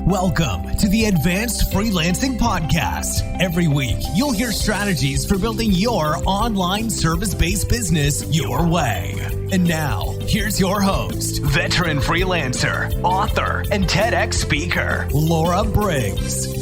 Welcome to the Advanced Freelancing Podcast. Every week, you'll hear strategies for building your online service-based business your way. And now, here's your host, veteran freelancer, author, and TEDx speaker, Laura Briggs.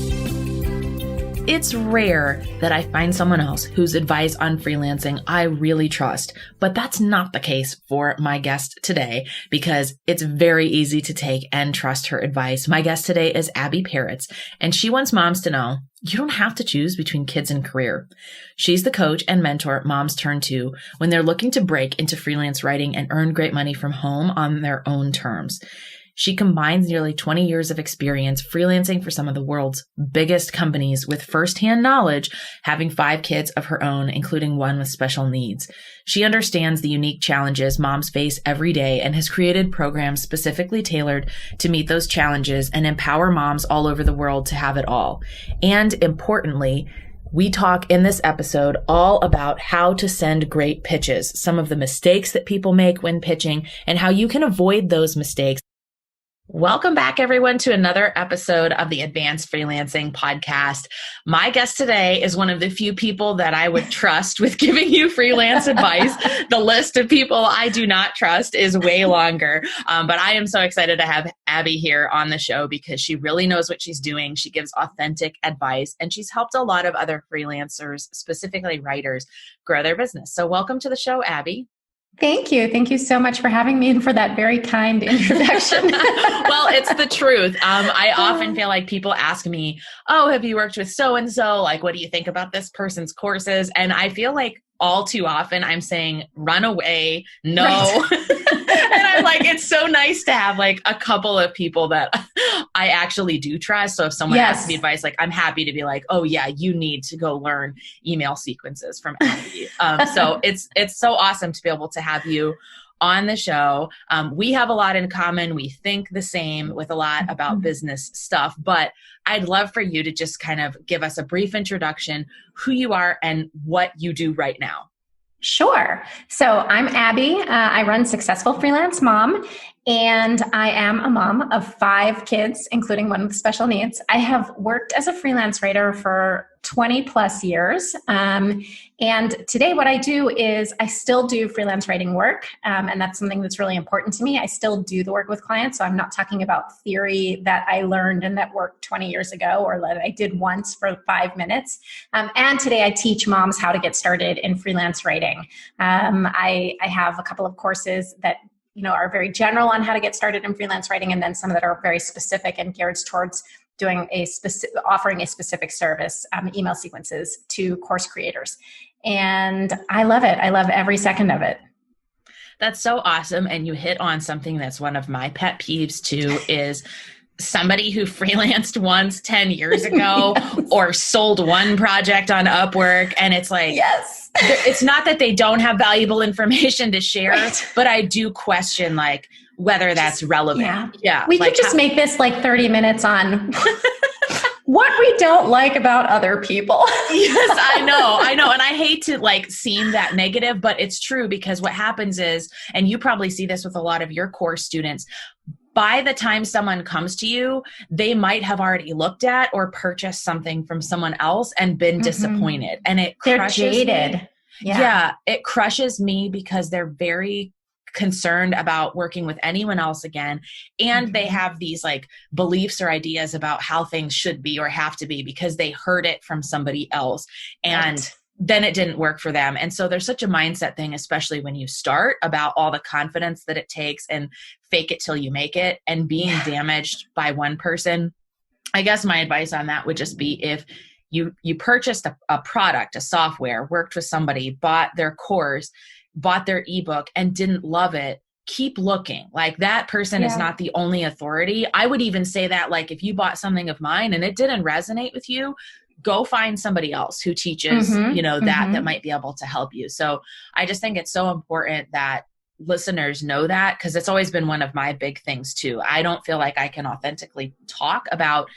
It's rare that I find someone else whose advice on freelancing I really trust, but that's not the case for my guest today because it's very easy to take and trust her advice. My guest today is Abbi Perets, and she wants moms to know you don't have to choose between kids and career. She's the coach and mentor moms turn to when they're looking to break into freelance writing and earn great money from home on their own terms. She combines nearly 20 years of experience freelancing for some of the world's biggest companies with firsthand knowledge, having 5 kids of her own, including one with special needs. She understands the unique challenges moms face every day and has created programs specifically tailored to meet those challenges and empower moms all over the world to have it all. And importantly, we talk in this episode all about how to send great pitches, some of the mistakes that people make when pitching, and how you can avoid those mistakes. Welcome back, everyone, to another episode of the Advanced Freelancing Podcast. My guest today is one of the few people that I would trust with giving you freelance advice. The list of people I do not trust is way longer, but I am so excited to have Abbi here on the show because she really knows what she's doing. She gives authentic advice, and she's helped a lot of other freelancers, specifically writers, grow their business. So welcome to the show, Abbi. Thank you. Thank you so much for having me and for that very kind introduction. Well, it's the truth. I often feel like people ask me, oh, have you worked with so-and-so? Like, what do you think about this person's courses? And I feel like all too often I'm saying, run away, no. Right. And I'm like, it's so nice to have like a couple of people that I actually do trust. So if someone asks me advice, like I'm happy to be like, oh yeah, you need to go learn email sequences from Abbi. So it's so awesome to be able to have you on the show. We have a lot in common. We think the same with a lot about business stuff, but I'd love for you to just kind of give us a brief introduction, who you are and what you do right now. Sure. So I'm Abbi. I run Successful Freelance Mom, and I am a mom of 5 kids, including one with special needs. I have worked as a freelance writer for 20 plus years. And today what I do is I still do freelance writing work. And that's something that's really important to me. I still do the work with clients. So I'm not talking about theory that I learned and that worked 20 years ago or that I did once for 5 minutes. And today I teach moms how to get started in freelance writing. I have a couple of courses that are very general on how to get started in freelance writing, and then some that are very specific and geared towards offering a specific service, email sequences to course creators. And I love it. I love every second of it. That's so awesome. And you hit on something that's one of my pet peeves too, is somebody who freelanced once 10 years ago or sold one project on Upwork. And it's like, it's not that they don't have valuable information to share, but I do question like whether that's relevant. We could just make this like 30 minutes on what we don't like about other people. Yes, I know. And I hate to like seem that negative, but it's true because what happens is, and you probably see this with a lot of your course students, by the time someone comes to you, they might have already looked at or purchased something from someone else and been disappointed. And they're jaded. Me. Yeah, it crushes me because they're very concerned about working with anyone else again. And they have these like beliefs or ideas about how things should be or have to be because they heard it from somebody else. And then it didn't work for them. And so there's such a mindset thing, especially when you start, about all the confidence that it takes and fake it till you make it and being damaged by one person. I guess my advice on that would just be if you purchased a product, a software, worked with somebody, bought their course, bought their ebook and didn't love it, keep looking. Like that person is not the only authority. I would even say that like if you bought something of mine and it didn't resonate with you, go find somebody else who teaches, that might be able to help you. So I just think it's so important that listeners know that because it's always been one of my big things too. I don't feel like I can authentically talk about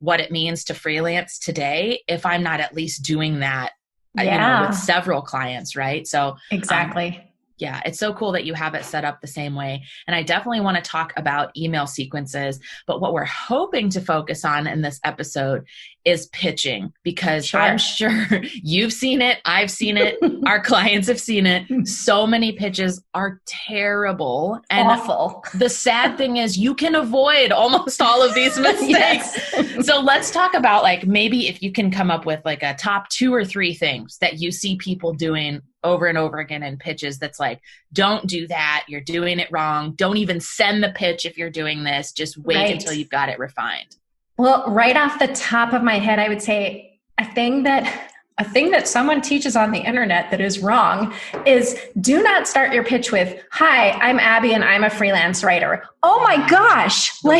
what it means to freelance today if I'm not at least doing that, with several clients, right? So exactly. Yeah, it's so cool that you have it set up the same way. And I definitely want to talk about email sequences. But what we're hoping to focus on in this episode is pitching, because I'm sure you've seen it. I've seen it. Our clients have seen it. So many pitches are terrible and awful. The sad thing is you can avoid almost all of these mistakes. So let's talk about like maybe if you can come up with like a top 2 or 3 things that you see people doing over and over again in pitches that's like, don't do that. You're doing it wrong. Don't even send the pitch if you're doing this. Just wait until you've got it refined. Well, right off the top of my head, I would say a thing that someone teaches on the internet that is wrong is do not start your pitch with, "Hi, I'm Abby and I'm a freelance writer." Oh my gosh. The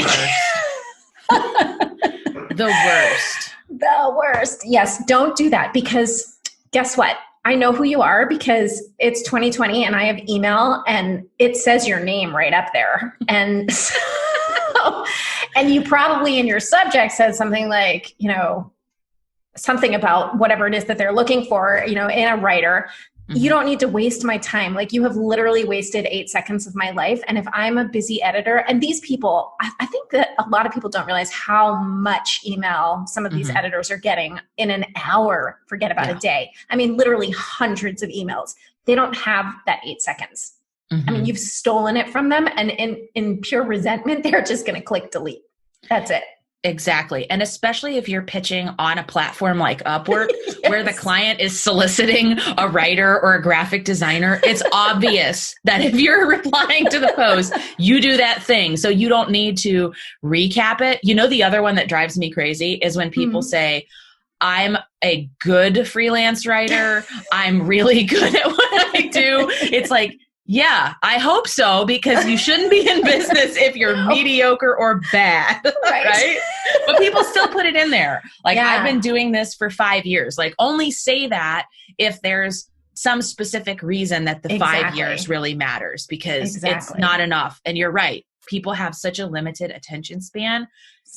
worst. The worst. Yes. Don't do that, because guess what? I know who you are because it's 2020 and I have email and it says your name right up there. And and you probably in your subject said something like, something about whatever it is that they're looking for, in a writer. You don't need to waste my time. Like, you have literally wasted 8 seconds of my life. And if I'm a busy editor, and these people, I think that a lot of people don't realize how much email some of these editors are getting in an hour, forget about a day. I mean, literally hundreds of emails. They don't have that 8 seconds. I mean, you've stolen it from them. And in pure resentment, they're just going to click delete. That's it. Exactly. And especially if you're pitching on a platform like Upwork, where the client is soliciting a writer or a graphic designer, it's obvious that if you're replying to the post, you do that thing. So you don't need to recap it. The other one that drives me crazy is when people say, "I'm a good freelance writer. I'm really good at what I do." It's like, yeah, I hope so, because you shouldn't be in business if you're mediocre or bad, right? But people still put it in there. Like, I've been doing this for 5 years. Like, only say that if there's some specific reason that the 5 years really matters, because it's not enough. And you're right. People have such a limited attention span.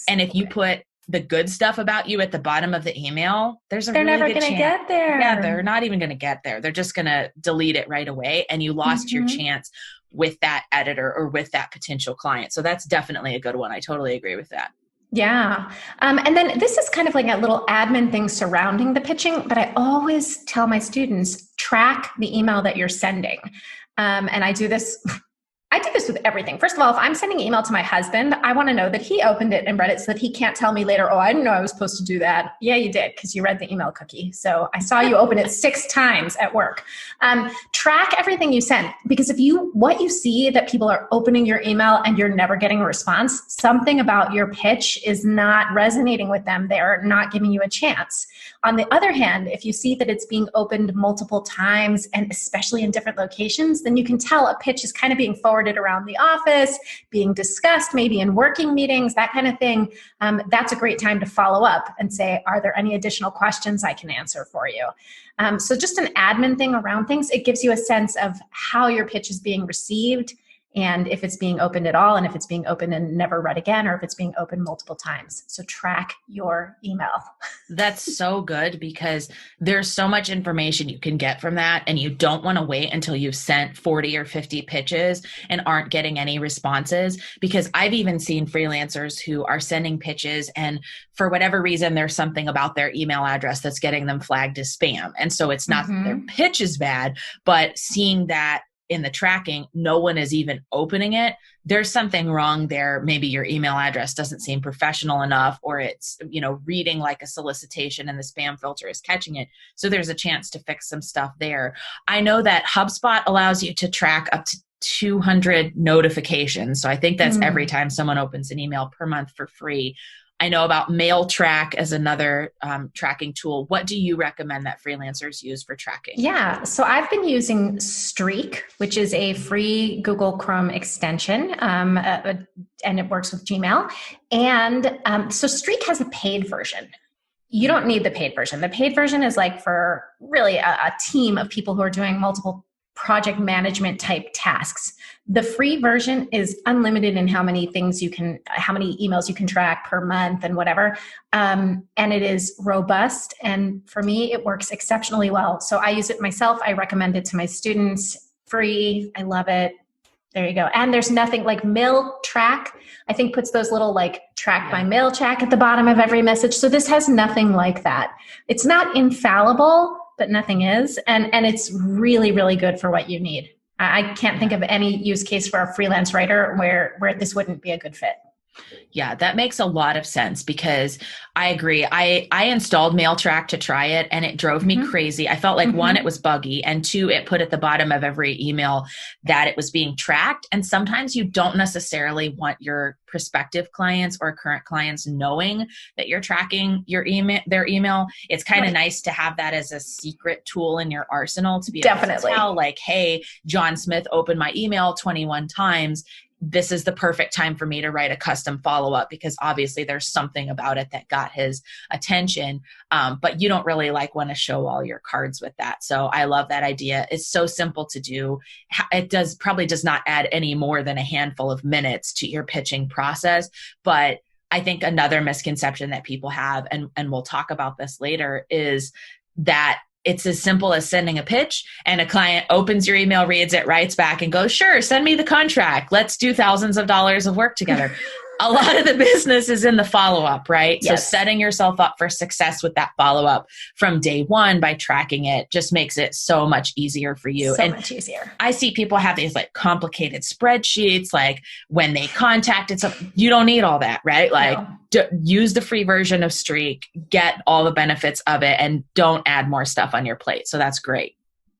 And if you put the good stuff about you at the bottom of the email, they're never going to get there. Yeah, they're not even going to get there. They're just going to delete it right away. And you lost your chance with that editor or with that potential client. So that's definitely a good one. I totally agree with that. Yeah. And then this is kind of like a little admin thing surrounding the pitching, but I always tell my students, track the email that you're sending. And I do this with everything. First of all, if I'm sending an email to my husband, I want to know that he opened it and read it so that he can't tell me later, "Oh, I didn't know I was supposed to do that." Yeah, you did, because you read the email cookie. So I saw you open it 6 times at work. Track everything you send, because what you see that people are opening your email and you're never getting a response, something about your pitch is not resonating with them. They're not giving you a chance. On the other hand, if you see that it's being opened multiple times, and especially in different locations, then you can tell a pitch is kind of being forwarded around the office, being discussed, maybe in working meetings, that kind of thing. That's a great time to follow up and say, "Are there any additional questions I can answer for you?" So just an admin thing around things. It gives you a sense of how your pitch is being received, and if it's being opened at all, and if it's being opened and never read again, or if it's being opened multiple times. So track your email. That's so good, because there's so much information you can get from that, and you don't want to wait until you've sent 40 or 50 pitches and aren't getting any responses, because I've even seen freelancers who are sending pitches, and for whatever reason, there's something about their email address that's getting them flagged as spam. And so it's not that their pitch is bad, but seeing that in the tracking, no one is even opening it, there's something wrong there. Maybe your email address doesn't seem professional enough, or it's, reading like a solicitation and the spam filter is catching it. So there's a chance to fix some stuff there. I know that HubSpot allows you to track up to 200 notifications. So I think that's every time someone opens an email per month for free. I know about MailTrack as another tracking tool. What do you recommend that freelancers use for tracking? Yeah, so I've been using Streak, which is a free Google Chrome extension, and it works with Gmail. And so Streak has a paid version. You don't need the paid version. The paid version is like for really a team of people who are doing multiple project management type tasks. The free version is unlimited in how many emails you can track per month and whatever. And it is robust. And for me, it works exceptionally well. So I use it myself. I recommend it to my students. free. I love it. There you go. And there's nothing like mail track, I think puts those little like track by mail track at the bottom of every message. So this has nothing like that. It's not infallible, but nothing is. And it's really, really good for what you need. I can't think of any use case for a freelance writer where this wouldn't be a good fit. Yeah, that makes a lot of sense because I agree. I installed MailTrack to try it and it drove me crazy. I felt like one, it was buggy, and two, it put at the bottom of every email that it was being tracked. And sometimes you don't necessarily want your prospective clients or current clients knowing that you're tracking their email. It's kind of nice to have that as a secret tool in your arsenal to be able to tell like, hey, John Smith opened my email 21 times. This is the perfect time for me to write a custom follow-up because obviously there's something about it that got his attention. But you don't really like want to show all your cards with that. So I love that idea. It's so simple to do. It probably does not add any more than a handful of minutes to your pitching process. But I think another misconception that people have, and we'll talk about this later, is that it's as simple as sending a pitch and a client opens your email, reads it, writes back and goes, sure, send me the contract. Let's do thousands of dollars of work together. A lot of the business is in the follow-up, right? Yes. So setting yourself up for success with that follow-up from day one by tracking it just makes it so much easier for you. So much easier. I see people have these like complicated spreadsheets, like when they contacted something, you don't need all that, right? Like use the free version of Streak, get all the benefits of it, and don't add more stuff on your plate. So that's great.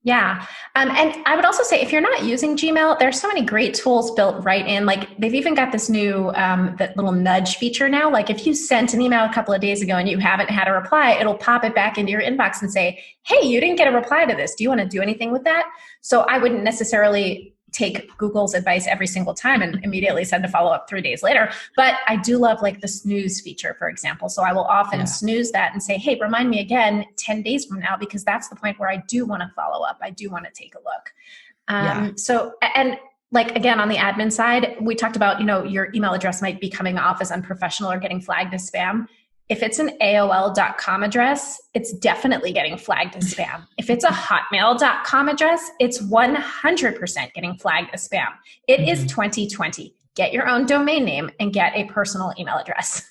Yeah. And I would also say if you're not using Gmail, there's so many great tools built right in. Like they've even got this new, that little nudge feature now. Like if you sent an email a couple of days ago and you haven't had a reply, it'll pop it back into your inbox and say, hey, you didn't get a reply to this. Do you want to do anything with that? So I wouldn't necessarily take Google's advice every single time and immediately send a follow-up 3 days later. But I do love like the snooze feature, for example. So I will often snooze that and say, hey, remind me again 10 days from now, because that's the point where I do want to follow up. I do want to take a look. So, and like, again, on the admin side, we talked about, your email address might be coming off as unprofessional or getting flagged as spam. If it's an AOL.com address, it's definitely getting flagged as spam. If it's a Hotmail.com address, it's 100% getting flagged as spam. It is 2020. Get your own domain name and get a personal email address.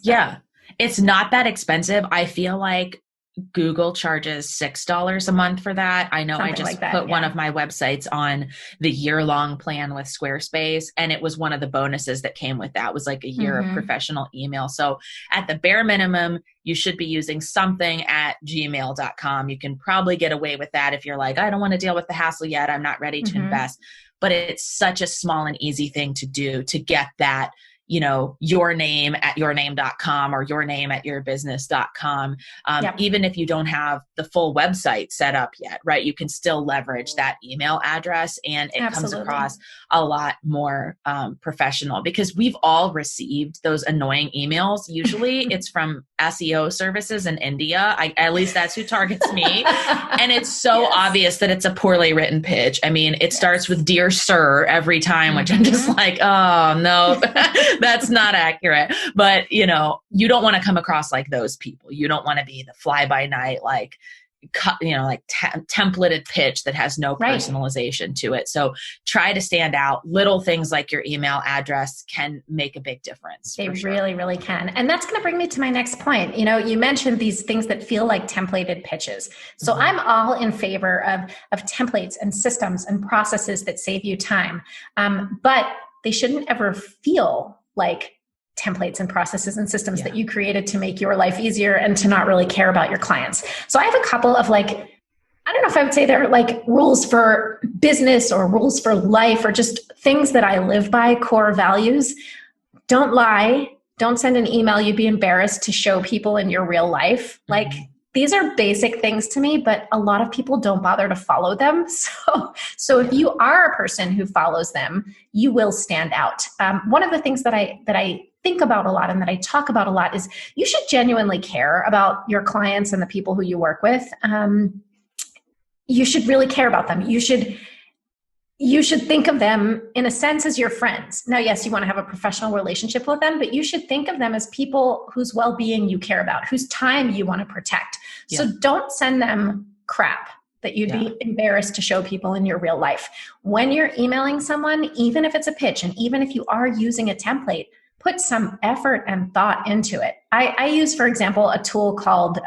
Yeah. It's not that expensive. I feel like Google charges $6 a month for that. I know something I just put one of my websites on the year-long plan with Squarespace, and it was one of the bonuses that came with that was like a year of professional email. So at the bare minimum, you should be using something at gmail.com. You can probably get away with that if you're like, I don't want to deal with the hassle yet. I'm not ready to invest. But it's such a small and easy thing to do to get that, your name at yourname.com or your name at yourbusiness.com. Even if you don't have the full website set up yet, right? You can still leverage that email address and it comes across a lot more professional because we've all received those annoying emails. Usually it's from SEO services in India. At least that's who targets me. And it's so obvious that it's a poorly written pitch. I mean, it starts with "Dear Sir" every time, which I'm just like, oh no, that's not accurate. But you don't want to come across like those people. You don't want to be the fly by night, like, templated pitch that has no personalization to it. So try to stand out. Little things like your email address can make a big difference. They really, really can. And that's going to bring me to my next point. You mentioned these things that feel like templated pitches. So I'm all in favor of templates and systems and processes that save you time. But they shouldn't ever feel like templates and processes and systems that you created to make your life easier and to not really care about your clients. So I have a couple of I don't know if I would say they're like rules for business or rules for life or just things that I live by, core values. Don't lie. Don't send an email you'd be embarrassed to show people in your real life. Like, these are basic things to me, but a lot of people don't bother to follow them. So if you are a person who follows them, you will stand out. One of the things that I think about a lot and that I talk about a lot is you should genuinely care about your clients and the people who you work with. You should really care about them. You should think of them in a sense as your friends. Now, yes, you want to have a professional relationship with them, but you should think of them as people whose well-being you care about, whose time you want to protect. So don't send them crap. that you'd be embarrassed to show people in your real life. When you're emailing someone, even if it's a pitch and even if you are using a template, put some effort and thought into it. I use, for example, a tool called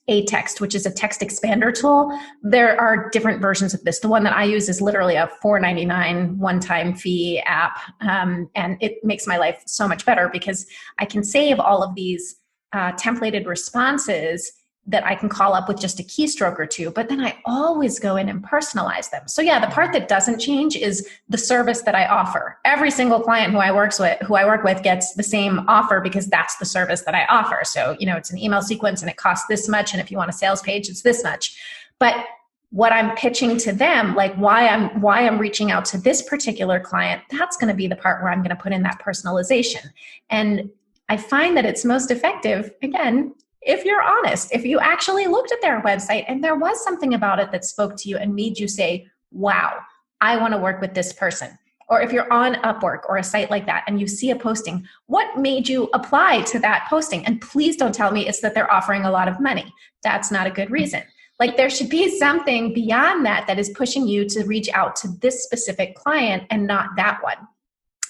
A-Text, which is a text expander tool. There are different versions of this. The one that I use is literally a $4.99 one-time fee app. And it makes my life so much better because I can save all of these templated responses that I can call up with just a keystroke or two, but then I always go in and personalize them. So yeah, the part that doesn't change is the service that I offer. Every single client who I work with gets the same offer because that's the service that I offer. So, it's an email sequence and it costs this much. And if you want a sales page, it's this much. But what I'm pitching to them, like why I'm reaching out to this particular client, that's going to be the part where I'm going to put in that personalization. And I find that it's most effective, again, if you're honest, if you actually looked at their website and there was something about it that spoke to you and made you say, wow, I want to work with this person. Or if you're on Upwork or a site like that and you see a posting, what made you apply to that posting? And please don't tell me it's that they're offering a lot of money. That's not a good reason. Like there should be something beyond that is pushing you to reach out to this specific client and not that one.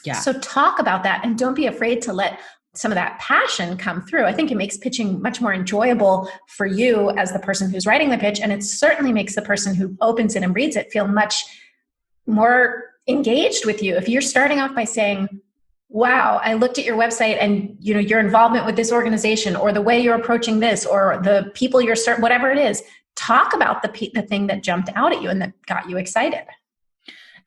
Yeah. So talk about that and don't be afraid to let some of that passion come through. I think it makes pitching much more enjoyable for you as the person who's writing the pitch. And it certainly makes the person who opens it and reads it feel much more engaged with you. If you're starting off by saying, wow, I looked at your website and your involvement with this organization or the way you're approaching this or the people you're serving, whatever it is, talk about the thing that jumped out at you and that got you excited.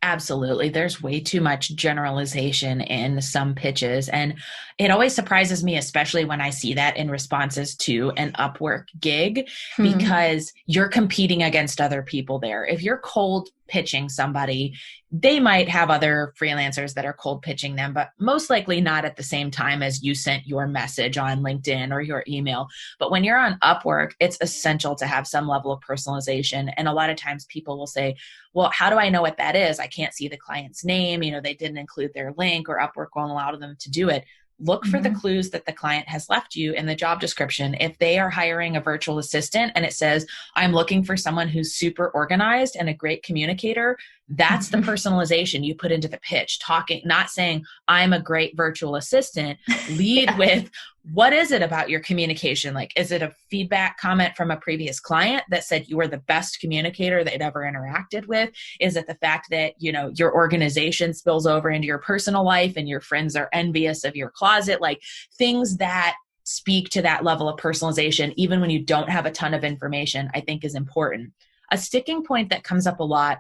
Absolutely. There's way too much generalization in some pitches. And it always surprises me, especially when I see that in responses to an Upwork gig, because you're competing against other people there. If you're cold pitching somebody, they might have other freelancers that are cold pitching them, but most likely not at the same time as you sent your message on LinkedIn or your email. But when you're on Upwork, it's essential to have some level of personalization. And a lot of times people will say, well, how do I know what that is? I can't see the client's name. They didn't include their link or Upwork won't allow them to do it. Look for the clues that the client has left you in the job description. If they are hiring a virtual assistant and it says, I'm looking for someone who's super organized and a great communicator, that's the personalization you put into the pitch. Talking, not saying, I'm a great virtual assistant. Lead with, what is it about your communication? Like, is it a feedback comment from a previous client that said you were the best communicator they'd ever interacted with? Is it the fact that, your organization spills over into your personal life and your friends are envious of your closet? Like things that speak to that level of personalization, even when you don't have a ton of information, I think is important. A sticking point that comes up a lot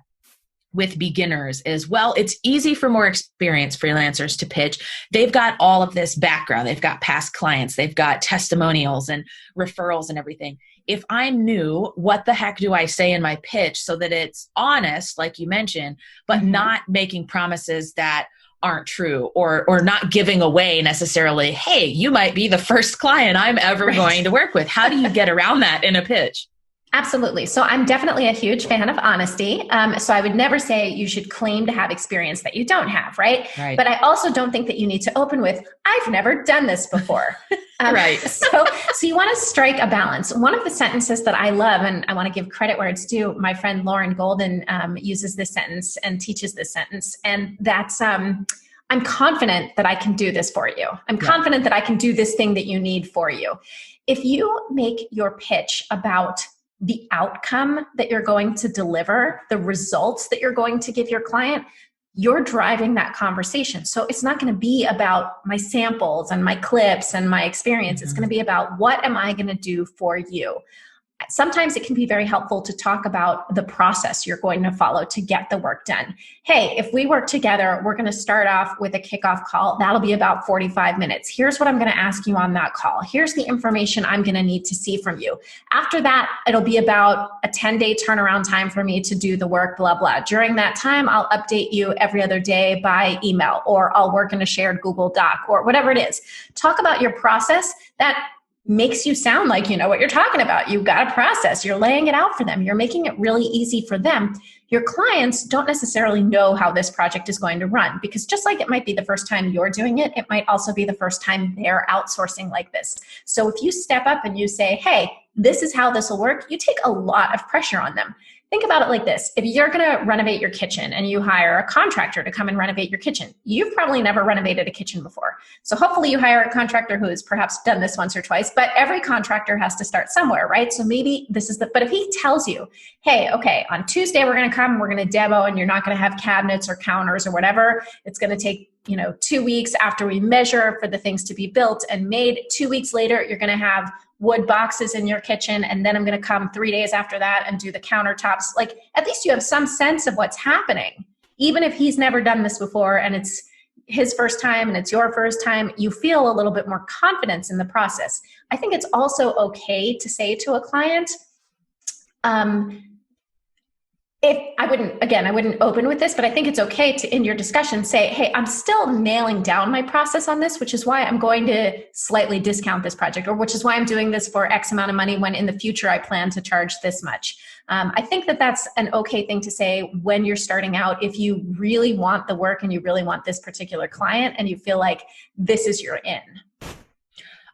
with beginners is, well, it's easy for more experienced freelancers to pitch. They've got all of this background. They've got past clients. They've got testimonials and referrals and everything. If I'm new, what the heck do I say in my pitch so that it's honest, like you mentioned, but not making promises that aren't true or not giving away necessarily, hey, you might be the first client I'm ever going to work with. How do you get around that in a pitch? Absolutely. So I'm definitely a huge fan of honesty. So I would never say you should claim to have experience that you don't have, right? But I also don't think that you need to open with, I've never done this before. Right. So you want to strike a balance. One of the sentences that I love, and I want to give credit where it's due, my friend Lauren Golden uses this sentence and teaches this sentence. And that's, I'm confident that I can do this for you. I'm confident that I can do this thing that you need for you. If you make your pitch about the outcome that you're going to deliver, the results that you're going to give your client, you're driving that conversation. So it's not going to be about my samples and my clips and my experience. It's going to be about, what am I going to do for you? Sometimes it can be very helpful to talk about the process you're going to follow to get the work done. Hey, if we work together, we're going to start off with a kickoff call. That'll be about 45 minutes. Here's what I'm going to ask you on that call. Here's the information I'm going to need to see from you. After that, it'll be about a 10-day turnaround time for me to do the work, blah, blah. During that time, I'll update you every other day by email, or I'll work in a shared Google Doc, or whatever it is. Talk about your process. That makes you sound like you know what you're talking about. You've got a process. You're laying it out for them. You're making it really easy for them. Your clients don't necessarily know how this project is going to run, because just like it might be the first time you're doing it, it might also be the first time they're outsourcing like this. So if you step up and you say, hey, this is how this will work, you take a lot of pressure on them. Think about it like this. If you're going to renovate your kitchen and you hire a contractor to come and renovate your kitchen, you've probably never renovated a kitchen before. So hopefully you hire a contractor who has perhaps done this once or twice, but every contractor has to start somewhere, right? So maybe this is but if he tells you, hey, okay, on Tuesday we're going to come, we're going to demo, and you're not going to have cabinets or counters or whatever. It's going to take 2 weeks after we measure for the things to be built and made. 2 weeks later, you're going to have wood boxes in your kitchen. And then I'm going to come 3 days after that and do the countertops. Like, at least you have some sense of what's happening. Even if he's never done this before and it's his first time and it's your first time, you feel a little bit more confidence in the process. I think it's also okay to say to a client, I wouldn't open with this, but I think it's okay to, in your discussion, say, hey, I'm still nailing down my process on this, which is why I'm going to slightly discount this project, or which is why I'm doing this for X amount of money when in the future I plan to charge this much. I think that that's an okay thing to say when you're starting out, if you really want the work and you really want this particular client and you feel like this is your in.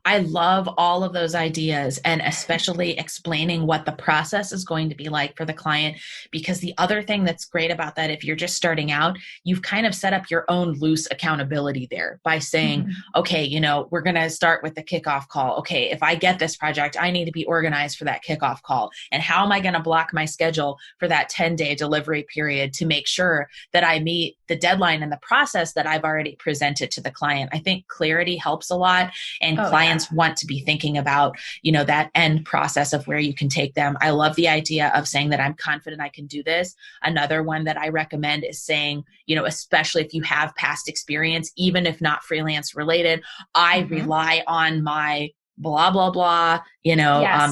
I love all of those ideas, and especially explaining what the process is going to be like for the client, because the other thing that's great about that, if you're just starting out, you've kind of set up your own loose accountability there by saying, okay, we're going to start with the kickoff call. Okay, if I get this project, I need to be organized for that kickoff call. And how am I going to block my schedule for that 10-day delivery period to make sure that I meet the deadline and the process that I've already presented to the client? I think clarity helps a lot, and clients want to be thinking about, that end process of where you can take them. I love the idea of saying that I'm confident I can do this. Another one that I recommend is saying, especially if you have past experience, even if not freelance related, I rely on my blah, blah, blah,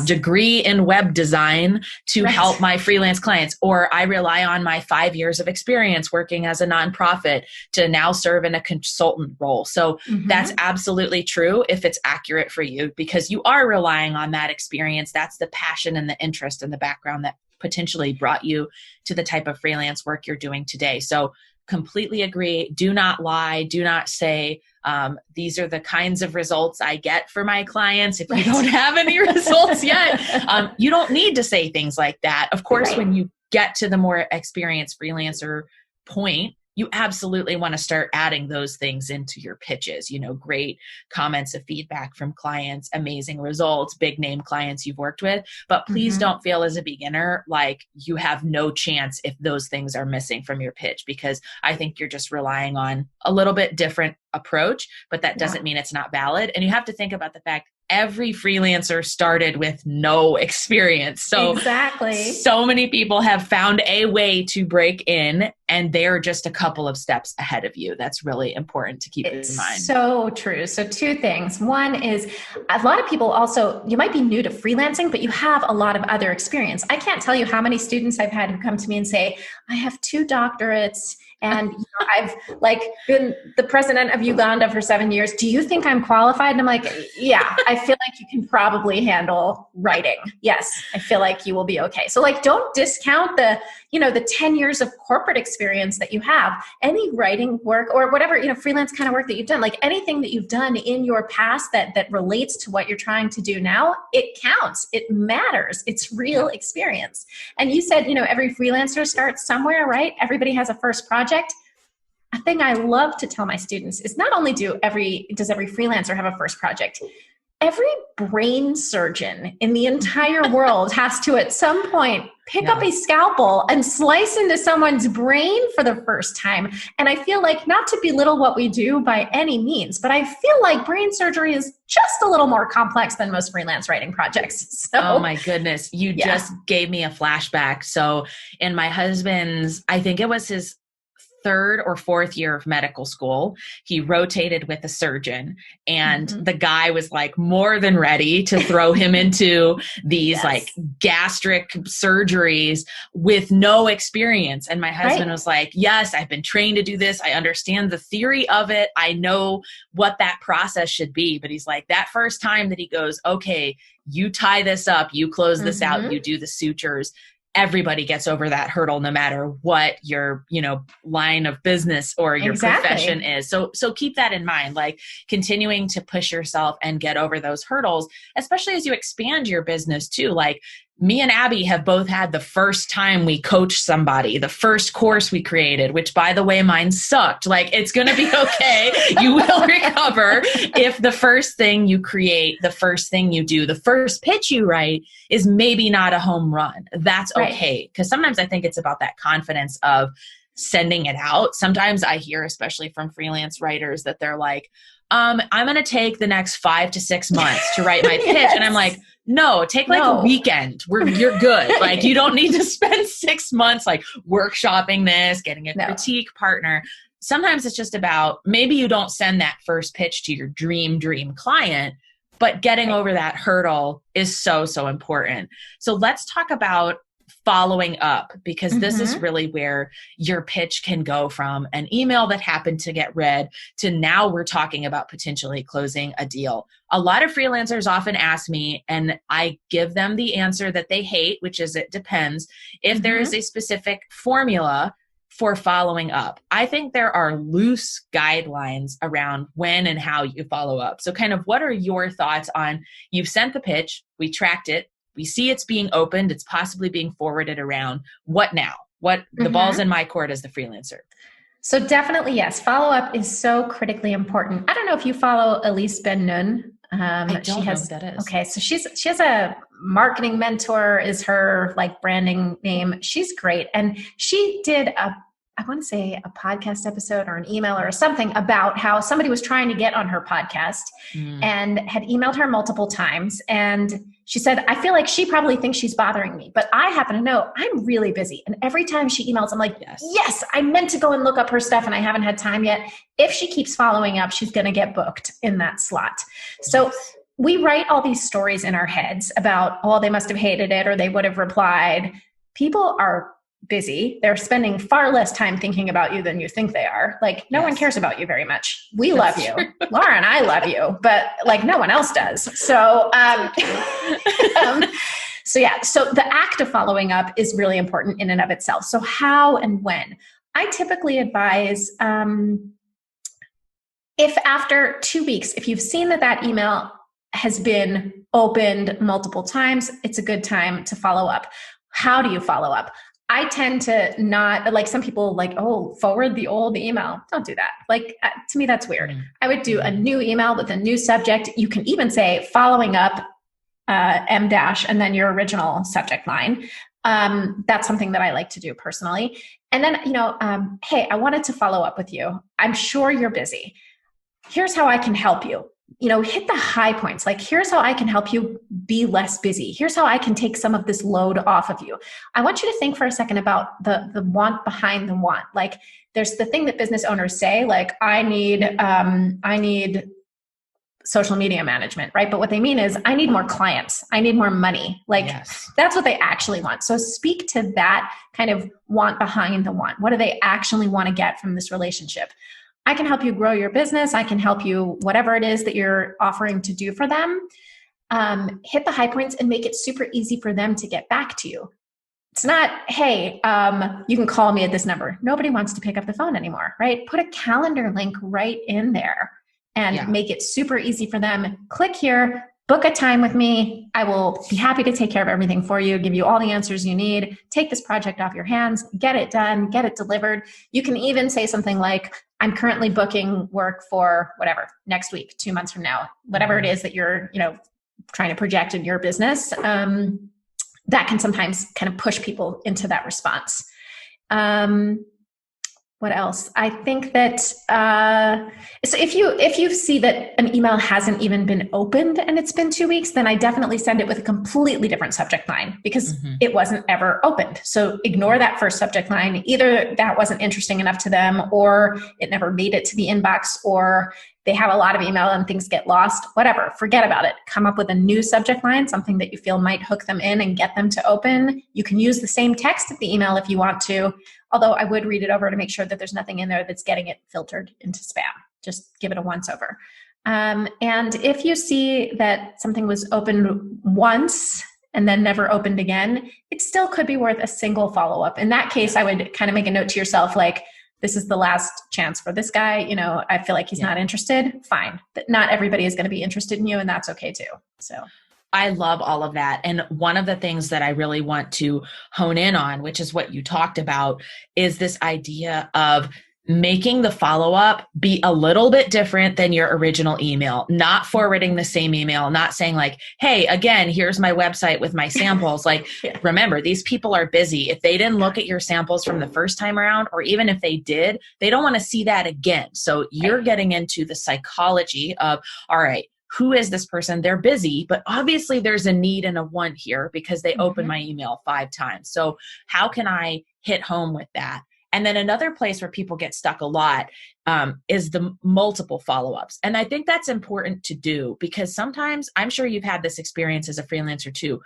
degree in web design to help my freelance clients, or I rely on my 5 years of experience working as a nonprofit to now serve in a consultant role. So that's absolutely true if it's accurate for you, because you are relying on that experience. That's the passion and the interest and the background that potentially brought you to the type of freelance work you're doing today. So completely agree. Do not lie. Do not say, these are the kinds of results I get for my clients if you don't have any results yet. You don't need to say things like that. Of course, when you get to the more experienced freelancer point, you absolutely want to start adding those things into your pitches, great comments of feedback from clients, amazing results, big name clients you've worked with. But please don't feel as a beginner like you have no chance if those things are missing from your pitch, because I think you're just relying on a little bit different approach, but that doesn't mean it's not valid. And you have to think about the fact every freelancer started with no experience. So so many people have found a way to break in, and they're just a couple of steps ahead of you. That's really important to keep in mind. So true. So two things. One is a lot of people also, you might be new to freelancing, but you have a lot of other experience. I can't tell you how many students I've had who come to me and say, I have 2 doctorates and I've been the president of Uganda for 7 years. Do you think I'm qualified? And I'm like, yeah, I feel like you can probably handle writing. Yes, I feel like you will be okay. So don't discount the 10 years of corporate experience that you have. Any writing work or whatever, freelance kind of work that you've done, like anything that you've done in your past that relates to what you're trying to do now, it counts. It matters. It's real experience. And you said, every freelancer starts somewhere, right? Everybody has a first project. A thing I love to tell my students is not only does every freelancer have a first project, every brain surgeon in the entire world has to at some point pick up a scalpel and slice into someone's brain for the first time. And I feel like, not to belittle what we do by any means, but I feel like brain surgery is just a little more complex than most freelance writing projects. So, oh my goodness. You just gave me a flashback. So in my husband's, I think it was his third or fourth year of medical school. He rotated with a surgeon, and the guy was like more than ready to throw him into these like gastric surgeries with no experience. And my husband was like, yes, I've been trained to do this. I understand the theory of it. I know what that process should be. But he's like, that first time that he goes, okay, you tie this up, you close this out, you do the sutures. Everybody gets over that hurdle, no matter what your, line of business or your profession is. So keep that in mind, like continuing to push yourself and get over those hurdles, especially as you expand your business too. Like me and Abby have both had the first time we coached somebody, the first course we created, which by the way, mine sucked. Like it's going to be okay. You will recover if the first thing you create, the first thing you do, the first pitch you write is maybe not a home run. That's okay. Because sometimes I think it's about that confidence of sending it out. Sometimes I hear, especially from freelance writers, that they're like, I'm going to take the next 5 to 6 months to write my pitch. And I'm like, no, take like a weekend. You're good. Like you don't need to spend 6 months like workshopping this, getting a critique partner. Sometimes it's just about maybe you don't send that first pitch to your dream client, but getting over that hurdle is so important. So let's talk about following up, because this is really where your pitch can go from an email that happened to get read to now we're talking about potentially closing a deal. A lot of freelancers often ask me, and I give them the answer that they hate, which is it depends, if there is a specific formula for following up. I think there are loose guidelines around when and how you follow up. So kind of what are your thoughts on, you've sent the pitch, we tracked it, we see it's being opened, it's possibly being forwarded around. What now? The ball's in my court as the freelancer. So definitely, yes. Follow-up is so critically important. I don't know if you follow Elise Ben-Nun. I don't know who that is. Okay. So she has a marketing mentor is her like branding name. She's great. And she did I want to say a podcast episode or an email or something about how somebody was trying to get on her podcast and had emailed her multiple times. And she said, I feel like she probably thinks she's bothering me, but I happen to know I'm really busy. And every time she emails, I'm like, yes, I meant to go and look up her stuff and I haven't had time yet. If she keeps following up, she's going to get booked in that slot. So we write all these stories in our heads about, oh, they must have hated it or they would have replied. People are busy. They're spending far less time thinking about you than you think they are. Like no one cares about you very much. We love you. Laura and I love you, but like no one else does. So, so the act of following up is really important in and of itself. So how and when? I typically advise, if after 2 weeks, if you've seen that email has been opened multiple times, it's a good time to follow up. How do you follow up? I tend to not, like some people like, oh, forward the old email. Don't do that. Like, to me, that's weird. I would do a new email with a new subject. You can even say following up M dash and then your original subject line. That's something that I like to do personally. And then, hey, I wanted to follow up with you. I'm sure you're busy. Here's how I can help you. Hit the high points. Like, here's how I can help you be less busy. Here's how I can take some of this load off of you. I want you to think for a second about the want behind the want. Like, there's the thing that business owners say, like, I need social media management, right? But what they mean is, I need more clients. I need more money. Like, that's what they actually want. So speak to that kind of want behind the want. What do they actually want to get from this relationship? I can help you grow your business. I can help you, whatever it is that you're offering to do for them. Hit the high points and make it super easy for them to get back to you. It's not, hey, you can call me at this number. Nobody wants to pick up the phone anymore, right? Put a calendar link right in there and make it super easy for them. Click here, book a time with me. I will be happy to take care of everything for you, give you all the answers you need, take this project off your hands, get it done, get it delivered. You can even say something like, I'm currently booking work for whatever, next week, 2 months from now, whatever it is that you're, trying to project in your business. That can sometimes kind of push people into that response. What else? I think that so if you see that an email hasn't even been opened and it's been 2 weeks, then I definitely send it with a completely different subject line because it wasn't ever opened. So ignore that first subject line. Either that wasn't interesting enough to them, or it never made it to the inbox, or they have a lot of email and things get lost. Whatever, forget about it. Come up with a new subject line, something that you feel might hook them in and get them to open. You can use the same text of the email if you want to. Although I would read it over to make sure that there's nothing in there that's getting it filtered into spam. Just give it a once over. And if you see that something was opened once and then never opened again, it still could be worth a single follow-up. In that case, I would kind of make a note to yourself, like, this is the last chance for this guy. You know, I feel like he's not interested. Fine. Not everybody is going to be interested in you, and that's okay too. So I love all of that. And one of the things that I really want to hone in on, which is what you talked about, is this idea of making the follow-up be a little bit different than your original email, not forwarding the same email, not saying like, hey, again, here's my website with my samples. Like, remember, these people are busy. If they didn't look at your samples from the first time around, or even if they did, they don't want to see that again. So you're getting into the psychology of, all right, who is this person? They're busy, but obviously there's a need and a want here because they opened my email 5 times. So how can I hit home with that? And then another place where people get stuck a lot is the multiple follow-ups. And I think that's important to do because sometimes, I'm sure you've had this experience as a freelancer too,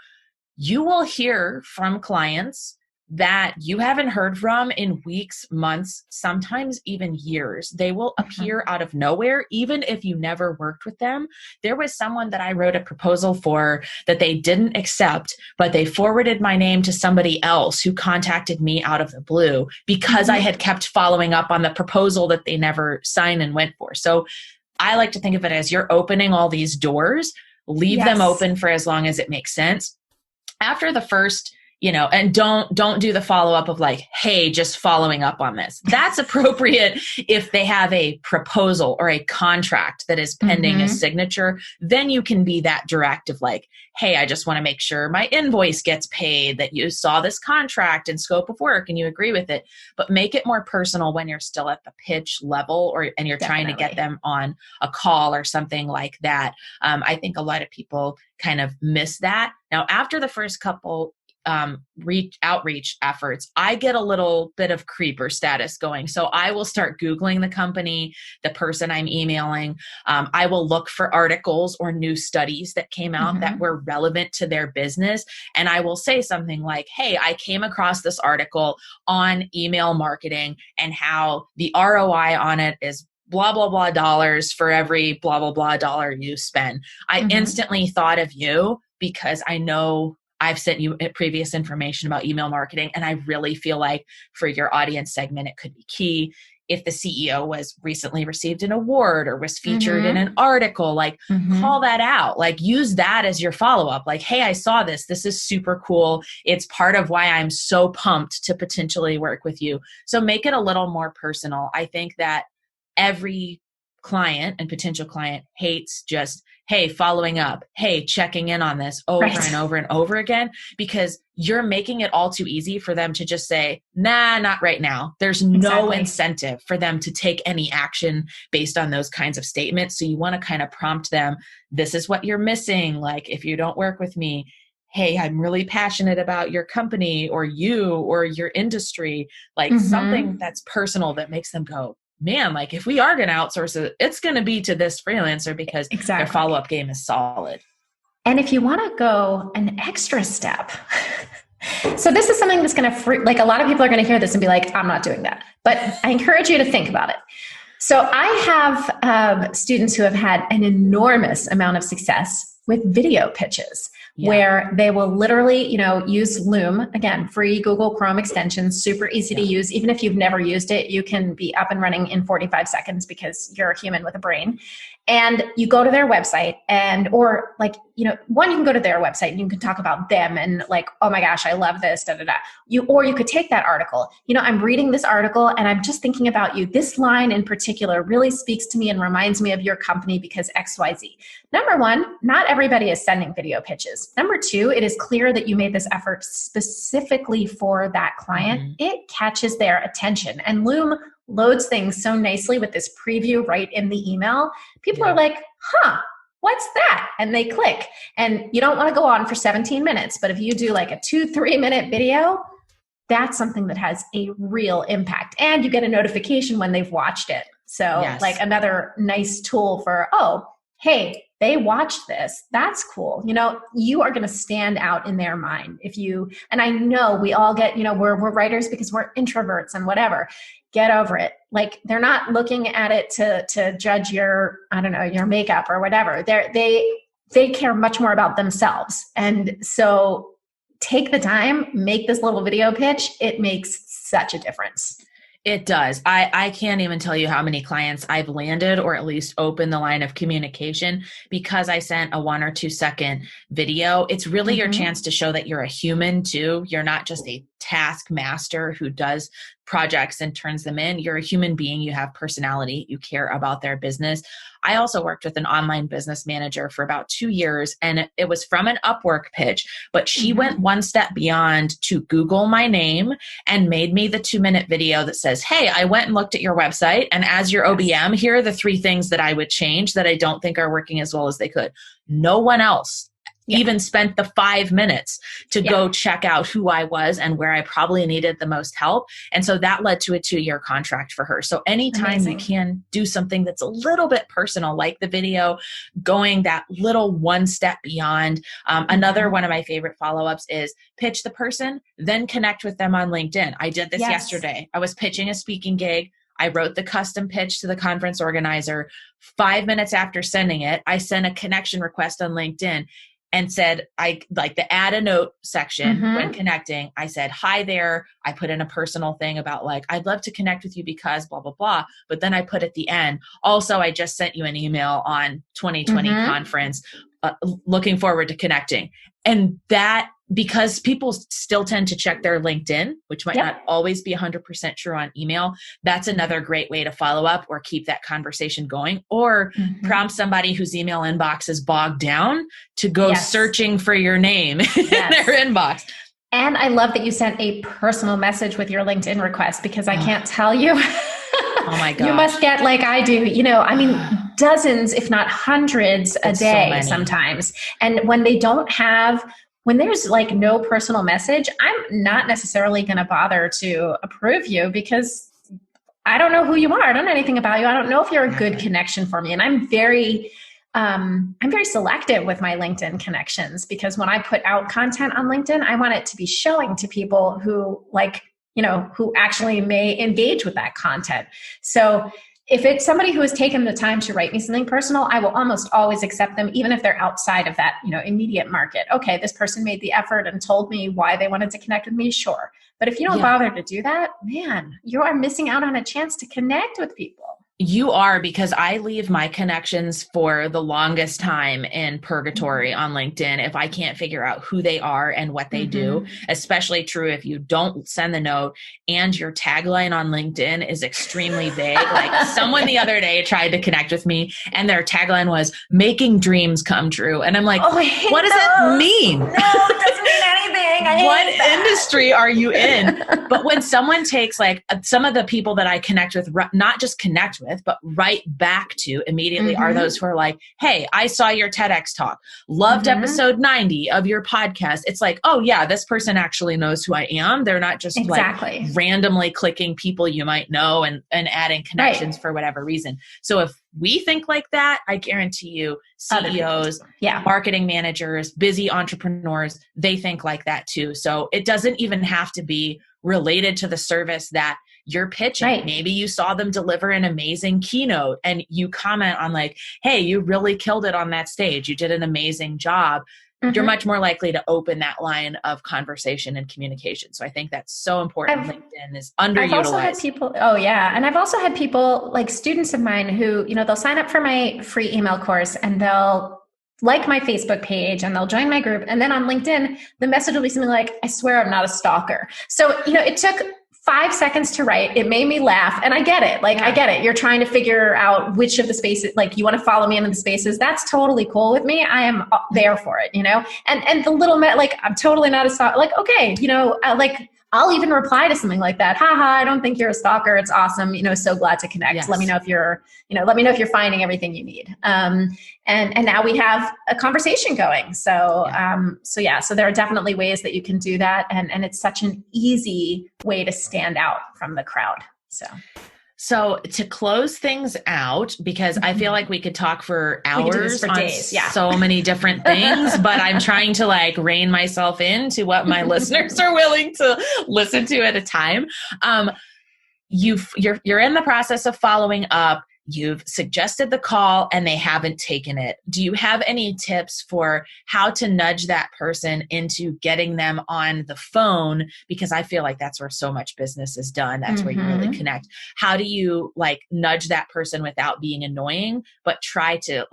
you will hear from clients that you haven't heard from in weeks, months, sometimes even years. They will appear out of nowhere, even if you never worked with them. There was someone that I wrote a proposal for that they didn't accept, but they forwarded my name to somebody else who contacted me out of the blue because I had kept following up on the proposal that they never signed and went for. So I like to think of it as you're opening all these doors, leave them open for as long as it makes sense. After the first, and don't do the follow-up of like, hey, just following up on this. That's appropriate if they have a proposal or a contract that is pending a signature. Then you can be that direct of like, hey, I just want to make sure my invoice gets paid, that you saw this contract and scope of work and you agree with it. But make it more personal when you're still at the pitch level and you're trying to get them on a call or something like that. I think a lot of people kind of miss that. Now, after the first couple outreach efforts, I get a little bit of creeper status going. So I will start Googling the company, the person I'm emailing. I will look for articles or new studies that came out that were relevant to their business. And I will say something like, hey, I came across this article on email marketing and how the ROI on it is blah, blah, blah dollars for every blah, blah, blah dollar you spend. I instantly thought of you because I know I've sent you previous information about email marketing, and I really feel like for your audience segment, it could be key. If the CEO was recently received an award or was featured in an article, like call that out, like use that as your follow-up. Like, hey, I saw this. This is super cool. It's part of why I'm so pumped to potentially work with you. So make it a little more personal. I think that every client and potential client hates just, hey, following up, hey, checking in on this over and over and over again, because you're making it all too easy for them to just say, nah, not right now. There's no incentive for them to take any action based on those kinds of statements. So you want to kind of prompt them, this is what you're missing. Like, if you don't work with me, hey, I'm really passionate about your company or you or your industry, like something that's personal that makes them go, man, like if we are going to outsource it, it's going to be to this freelancer because their follow-up game is solid. And if you want to go an extra step, so this is something that's going to, like a lot of people are going to hear this and be like, I'm not doing that. But I encourage you to think about it. So I have students who have had an enormous amount of success with video pitches. Where they will literally, use Loom, again, free Google Chrome extension, super easy to use. Even if you've never used it, you can be up and running in 45 seconds because you're a human with a brain. And you go to their website or you can go to their website and you can talk about them and like, oh my gosh, I love this, da, da, da. Or you could take that article, I'm reading this article and I'm just thinking about you. This line in particular really speaks to me and reminds me of your company because XYZ. Number one, not everybody is sending video pitches. Number two, it is clear that you made this effort specifically for that client. It catches their attention, and Loom loads things so nicely with this preview right in the email. People are like, what's that? And they click. And you don't want to go on for 17 minutes, but if you do like a 2-3 minute video, that's something that has a real impact. And you get a notification when they've watched it. So like another nice tool for, oh, hey, they watched this. That's cool. You know, you are going to stand out in their mind if you, and I know we all get, you know, we're writers because we're introverts and whatever. Get over it. Like they're not looking at it to judge your, I don't know, your makeup or whatever. They care much more about themselves. And so take the time, make this little video pitch. It makes such a difference. It does. I can't even tell you how many clients I've landed or at least opened the line of communication because I sent a 1 or 2 second video. It's really your chance to show that you're a human too. You're not just a taskmaster who does projects and turns them in. You're a human being. You have personality. You care about their business. I also worked with an online business manager for about 2 years, and it was from an Upwork pitch, but she went one step beyond to Google my name and made me the 2-minute video that says, hey, I went and looked at your website, and as your OBM, here are the 3 things that I would change that I don't think are working as well as they could. No one else even spent the 5 minutes to go check out who I was and where I probably needed the most help. And so that led to a 2-year contract for her. So anytime you can do something that's a little bit personal, like the video, going that little one step beyond. Another one of my favorite follow-ups is pitch the person, then connect with them on LinkedIn. I did this yesterday. I was pitching a speaking gig. I wrote the custom pitch to the conference organizer. 5 minutes after sending it, I sent a connection request on LinkedIn and said, I like the add a note section when connecting. I said, hi there. I put in a personal thing about like, I'd love to connect with you because blah, blah, blah. But then I put at the end, also, I just sent you an email on 2020 conference, looking forward to connecting. And that, because people still tend to check their LinkedIn, which might not always be 100% true on email, that's another great way to follow up or keep that conversation going, or prompt somebody whose email inbox is bogged down to go searching for your name in their inbox. And I love that you sent a personal message with your LinkedIn request, because I can't tell you. Oh my God. You must get, like I do, you know, I mean, dozens, if not hundreds a day sometimes. And when they don't have, when there's like no personal message, I'm not necessarily going to bother to approve you because I don't know who you are. I don't know anything about you. I don't know if you're a good connection for me. And I'm very selective with my LinkedIn connections, because when I put out content on LinkedIn, I want it to be showing to people who like, you know, who actually may engage with that content. So if it's somebody who has taken the time to write me something personal, I will almost always accept them, even if they're outside of that, you know, immediate market. Okay, this person made the effort and told me why they wanted to connect with me, sure. But if you don't bother to do that, man, you are missing out on a chance to connect with people. You are, because I leave my connections for the longest time in purgatory on LinkedIn if I can't figure out who they are and what they do. Especially true if you don't send the note and your tagline on LinkedIn is extremely vague. Like someone the other day tried to connect with me and their tagline was "making dreams come true." And I'm like, what does that mean? No, it doesn't mean anything. What industry are you in? But when someone takes like some of the people that I connect with, not just connect with, but right back to immediately are those who are like, hey, I saw your TEDx talk, loved episode 90 of your podcast. It's like, oh yeah, this person actually knows who I am. They're not just like randomly clicking people you might know and adding connections for whatever reason. So if we think like that, I guarantee you CEOs, marketing managers, busy entrepreneurs, they think like that too. So it doesn't even have to be related to the service that you're pitching. Maybe you saw them deliver an amazing keynote and you comment on like, hey, you really killed it on that stage. You did an amazing job. You're much more likely to open that line of conversation and communication. So I think that's so important. LinkedIn is underutilized. I've also had people, and I've also had people like students of mine who, you know, they'll sign up for my free email course and they'll like my Facebook page and they'll join my group. And then on LinkedIn, the message will be something like, I swear I'm not a stalker. So, you know, it took 5 seconds to write. It made me laugh. And I get it. Like, I get it. You're trying to figure out which of the spaces, like you want to follow me into the spaces. That's totally cool with me. I am there for it, you know? And the little, like, I'm totally not a stalker. Like, okay, you know, like I'll even reply to something like that. Haha, I don't think you're a stalker. It's awesome. So glad to connect. Yes. Let me know if you're, let me know if you're finding everything you need. And now we have a conversation going. So there are definitely ways that you can do that. And it's such an easy way to stand out from the crowd. So to close things out, because I feel like we could talk for hours for on days. Yeah. so many different things, but I'm trying to rein myself into what my listeners are willing to listen to at a time. You're in the process of following up. You've suggested the call and they haven't taken it. Do you have any tips for how to nudge that person into getting them on the phone? Because I feel like that's where so much business is done. That's where you really connect. How do you nudge that person without being annoying, but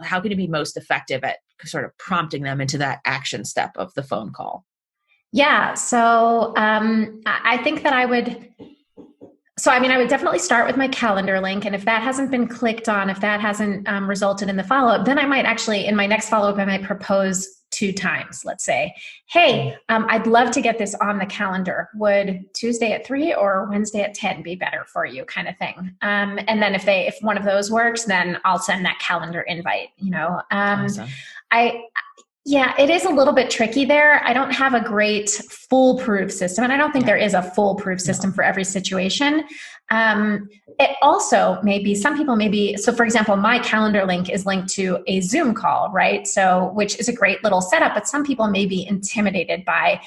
how can you be most effective at sort of prompting them into that action step of the phone call? Yeah. So I think that I would definitely start with my calendar link. And if that hasn't been clicked on, if that hasn't resulted in the follow-up, then I might actually, in my next follow-up, I might propose 2 times. Let's say, hey, I'd love to get this on the calendar. Would Tuesday at 3 or Wednesday at 10 be better for you, kind of thing? And then if one of those works, then I'll send that calendar invite, Awesome. Yeah, it is a little bit tricky there. I don't have a great foolproof system, and I don't think there is a foolproof system for every situation. It also may be, some people may be, so for example, my calendar link is linked to a Zoom call, right? So, which is a great little setup, but some people may be intimidated by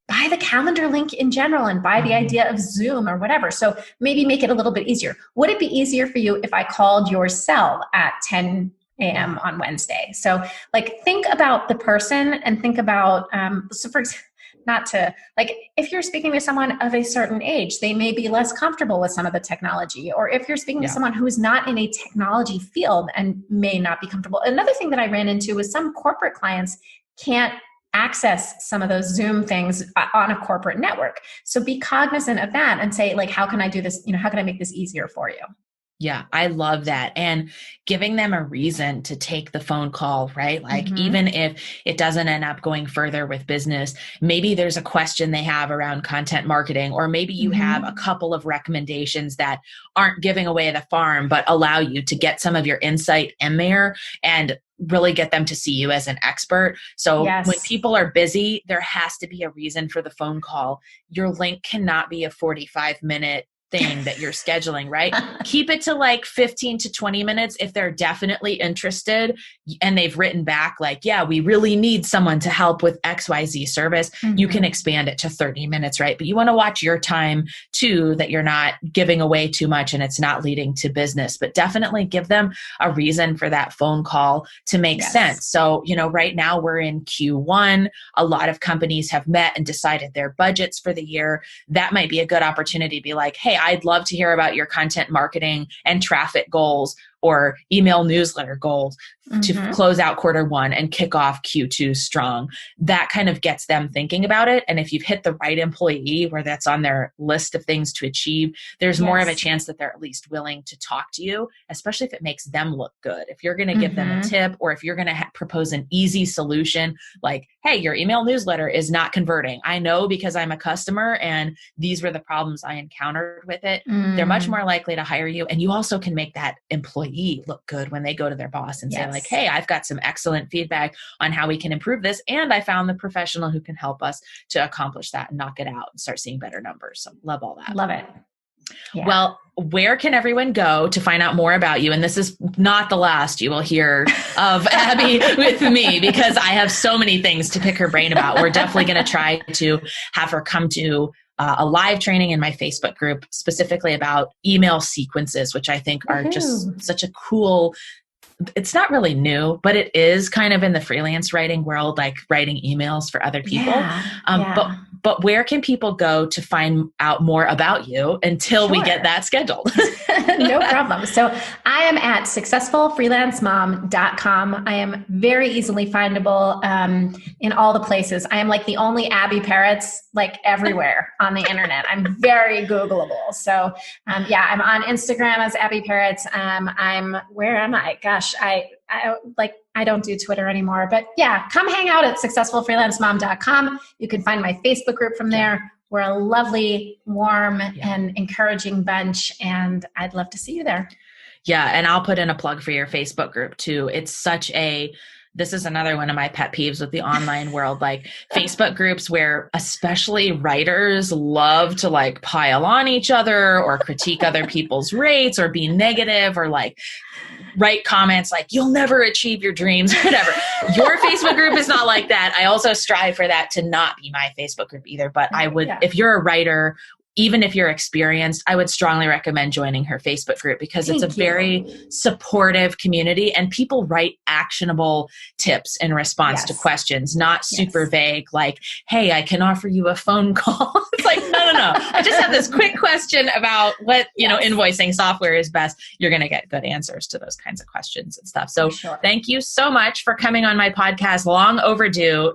the calendar link in general and by the idea of Zoom or whatever. So maybe make it a little bit easier. Would it be easier for you if I called your cell at 10 a.m. on Wednesday? So think about the person and think about, if you're speaking to someone of a certain age, they may be less comfortable with some of the technology, or if you're speaking to someone who is not in a technology field and may not be comfortable. Another thing that I ran into was some corporate clients can't access some of those Zoom things on a corporate network. So be cognizant of that and say, how can I do this? How can I make this easier for you? Yeah, I love that. And giving them a reason to take the phone call, right? Even if it doesn't end up going further with business, maybe there's a question they have around content marketing, or maybe you have a couple of recommendations that aren't giving away the farm, but allow you to get some of your insight in there and really get them to see you as an expert. So when people are busy, there has to be a reason for the phone call. Your link cannot be a 45-minute thing that you're scheduling, right? Keep it to 15 to 20 minutes if they're definitely interested and they've written back yeah, we really need someone to help with XYZ service. You can expand it to 30 minutes, right? But you want to watch your time too, that you're not giving away too much and it's not leading to business, but definitely give them a reason for that phone call to make sense. So, right now we're in Q1. A lot of companies have met and decided their budgets for the year. That might be a good opportunity to be hey, I'd love to hear about your content marketing and traffic goals or email newsletter goals to close out Q1 and kick off Q2 strong. That kind of gets them thinking about it. And if you've hit the right employee where that's on their list of things to achieve, there's more of a chance that they're at least willing to talk to you, especially if it makes them look good. If you're going to give them a tip, or if you're going to propose an easy solution, hey, your email newsletter is not converting. I know because I'm a customer and these were the problems I encountered with it. They're much more likely to hire you. And you also can make that employee look good when they go to their boss and say hey, I've got some excellent feedback on how we can improve this. And I found the professional who can help us to accomplish that and knock it out and start seeing better numbers. So love all that. Love it. Yeah. Well, where can everyone go to find out more about you? And this is not the last you will hear of Abbi with me, because I have so many things to pick her brain about. We're definitely going to try to have her come to a live training in my Facebook group specifically about email sequences, which I think are just such a cool, it's not really new, but it is kind of in the freelance writing world, writing emails for other people. But where can people go to find out more about you until we get that scheduled? No problem. So I am at successfulfreelancemom.com. I am very easily findable in all the places. I am the only Abbi Perets everywhere on the internet. I'm very Googleable. So I'm on Instagram as Abbi Perets. Where am I? Gosh, I don't do Twitter anymore, but come hang out at successfulfreelancemom.com. You can find my Facebook group from there. we're a lovely, warm, and encouraging bunch. And I'd love to see you there. Yeah. And I'll put in a plug for your Facebook group too. It's this is another one of my pet peeves with the online world, like Facebook groups where especially writers love to like pile on each other or critique other people's rates or be negative or like write comments like you'll never achieve your dreams, whatever. Your Facebook group is not like that. I also strive for that to not be my Facebook group either. But I would, if you're a writer, even if you're experienced, I would strongly recommend joining her Facebook group because it's a very supportive community and people write actionable tips in response to questions, not super vague, like, hey, I can offer you a phone call. It's like, no. I just have this quick question about what, invoicing software is best. You're going to get good answers to those kinds of questions and stuff. So thank you so much for coming on my podcast. Long overdue.